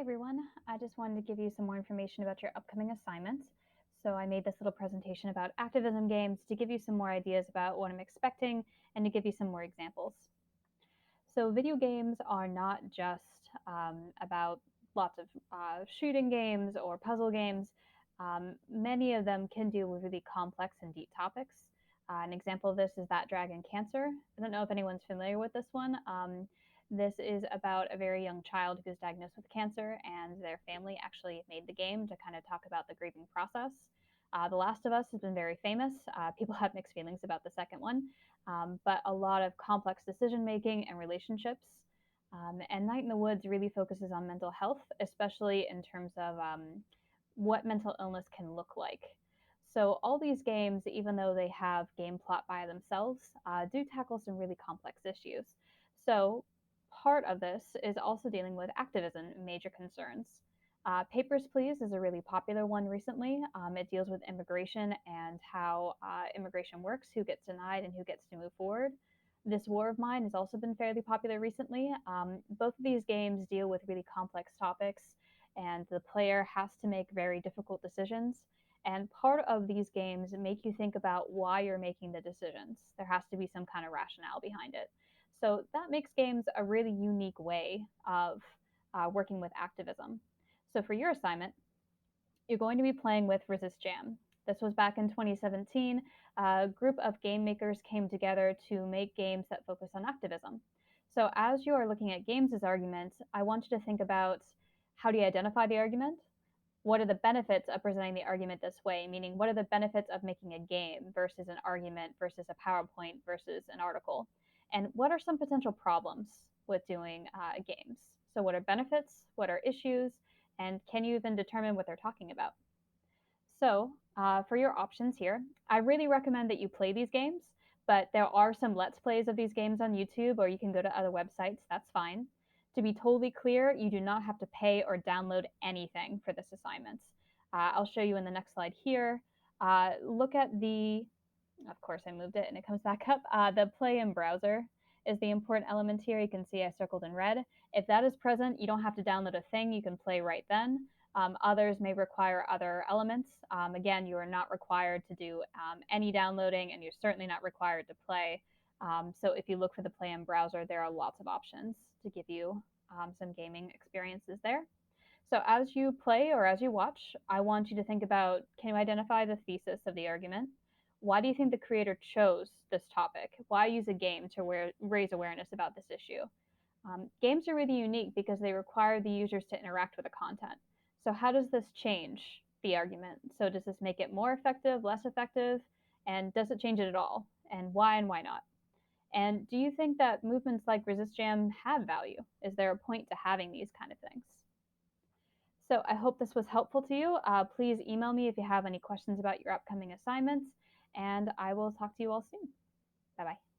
everyone. I just wanted to give you some more information about your upcoming assignments. So I made this little presentation about activism games to give you some more ideas about what I'm expecting and to give you some more examples. So video games are not just about lots of shooting games or puzzle games. Many of them can deal with really complex and deep topics. An example of this is That Dragon Cancer. I don't know if anyone's familiar with this one. This is about a very young child who was diagnosed with cancer, and their family actually made the game to kind of talk about the grieving process. The Last of Us has been very famous. People have mixed feelings about the second one, but a lot of complex decision making and relationships. And Night in the Woods really focuses on mental health, especially in terms of what mental illness can look like. So all these games, even though they have game plot by themselves, do tackle some really complex issues. So part of this is also dealing with activism and major concerns. Papers, Please is a really popular one recently. It deals with immigration and how immigration works, who gets denied and who gets to move forward. This War of Mine has also been fairly popular recently. Both of these games deal with really complex topics, and the player has to make very difficult decisions. And part of these games make you think about why you're making the decisions. There has to be some kind of rationale behind it. So that makes games a really unique way of working with activism. So for your assignment, you're going to be playing with Resist Jam. This was back in 2017. A group of game makers came together to make games that focus on activism. So as you are looking at games as arguments, I want you to think about how do you identify the argument? What are the benefits of presenting the argument this way? Meaning, what are the benefits of making a game versus an argument versus a PowerPoint versus an article? And what are some potential problems with doing games? So what are benefits? What are issues? And can you even determine what they're talking about? So for your options here, I really recommend that you play these games, but there are some Let's Plays of these games on YouTube, or you can go to other websites, that's fine. To be totally clear, you do not have to pay or download anything for this assignment. I'll show you in the next slide here. Look at the, of course I moved it and it comes back up. The play in browser is the important element here. You can see I circled in red. If that is present, you don't have to download a thing. You can play right then. Others may require other elements. Again, you are not required to do any downloading, and you're certainly not required to play. So if you look for the play in browser, there are lots of options to give you some gaming experiences there. So as you play or as you watch, I want you to think about, can you identify the thesis of the argument? Why do you think the creator chose this topic? Why use a game to raise awareness about this issue? Games are really unique because they require the users to interact with the content. So how does this change the argument? So does this make it more effective, less effective? And does it change it at all? And why not? And do you think that movements like Resist Jam have value? Is there a point to having these kind of things? So I hope this was helpful to you. Please email me if you have any questions about your upcoming assignments, and I will talk to you all soon. Bye-bye.